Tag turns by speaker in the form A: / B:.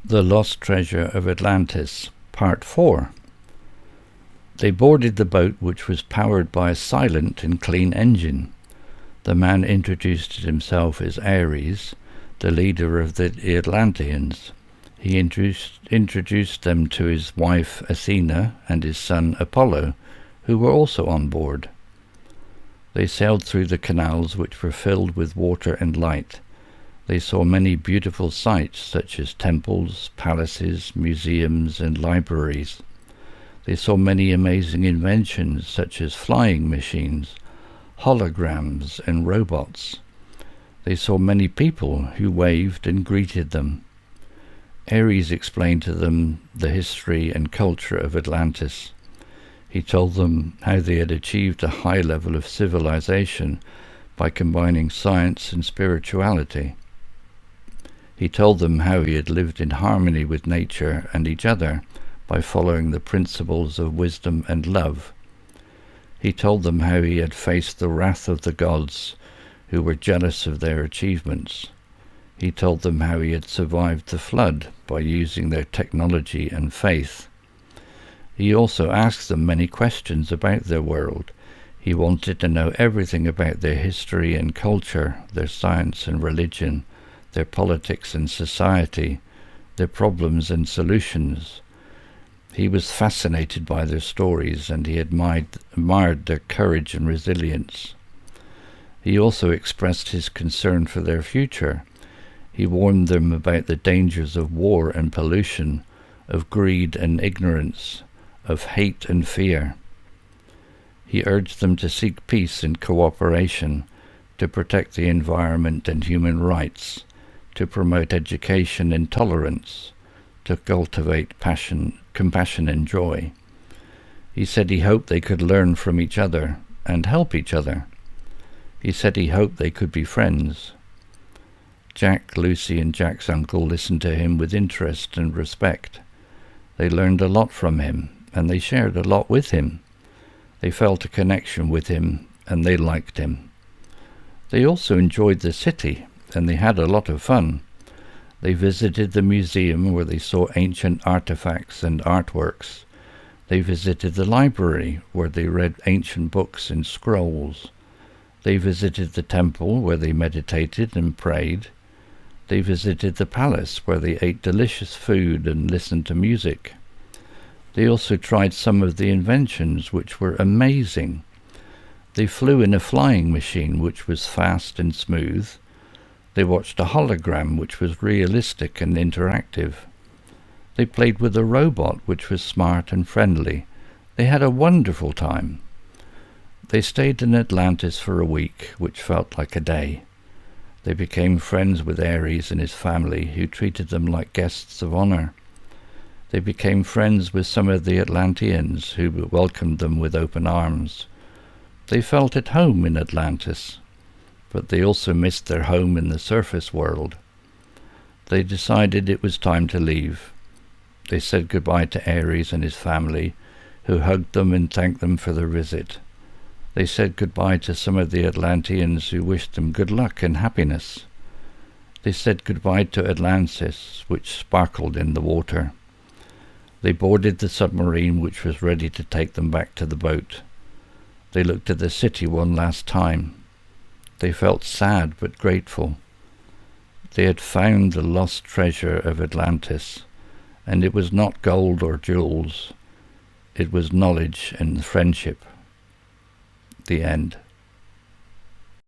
A: The Lost Treasure of Atlantis, Part 4. They boarded the boat, which was powered by a silent and clean engine. The man introduced himself as Ares, the leader of the Atlanteans. He introduced them to his wife Athena and his son Apollo, who were also on board. They sailed through the canals, which were filled with water and light. They saw many beautiful sights, such as temples, palaces, museums, and libraries. They saw many amazing inventions, such as flying machines, holograms, and robots. They saw many people who waved and greeted them. Ares explained to them the history and culture of Atlantis. He told them how they had achieved a high level of civilization by combining science and spirituality. He told them how he had lived in harmony with nature and each other by following the principles of wisdom and love. He told them how he had faced the wrath of the gods, who were jealous of their achievements. He told them how he had survived the flood by using their technology and faith. He also asked them many questions about their world. He wanted to know everything about their history and culture, their science and religion, their politics and society, their problems and solutions. He was fascinated by their stories, and he admired their courage and resilience. He also expressed his concern for their future. He warned them about the dangers of war and pollution, of greed and ignorance, of hate and fear. He urged them to seek peace and cooperation, to protect the environment and human rights, to promote education and tolerance, to cultivate compassion and joy. He said he hoped they could learn from each other and help each other. He said he hoped they could be friends. Jack, Lucy, and Jack's uncle listened to him with interest and respect. They learned a lot from him, and they shared a lot with him. They felt a connection with him, and they liked him. They also enjoyed the city, and they had a lot of fun. They visited the museum, where they saw ancient artifacts and artworks. They visited the library, where they read ancient books and scrolls. They visited the temple, where they meditated and prayed. They visited the palace, where they ate delicious food and listened to music. They also tried some of the inventions, which were amazing. They flew in a flying machine, which was fast and smooth. They watched a hologram, which was realistic and interactive. They played with a robot, which was smart and friendly. They had a wonderful time. They stayed in Atlantis for a week, which felt like a day. They became friends with Ares and his family, who treated them like guests of honor. They became friends with some of the Atlanteans, who welcomed them with open arms. They felt at home in Atlantis, but they also missed their home in the surface world. They decided it was time to leave. They said goodbye to Ares and his family, who hugged them and thanked them for their visit. They said goodbye to some of the Atlanteans, who wished them good luck and happiness. They said goodbye to Atlantis, which sparkled in the water. They boarded the submarine, which was ready to take them back to the boat. They looked at the city one last time. They felt sad but grateful. They had found the lost treasure of Atlantis, and it was not gold or jewels. It was knowledge and friendship. The end.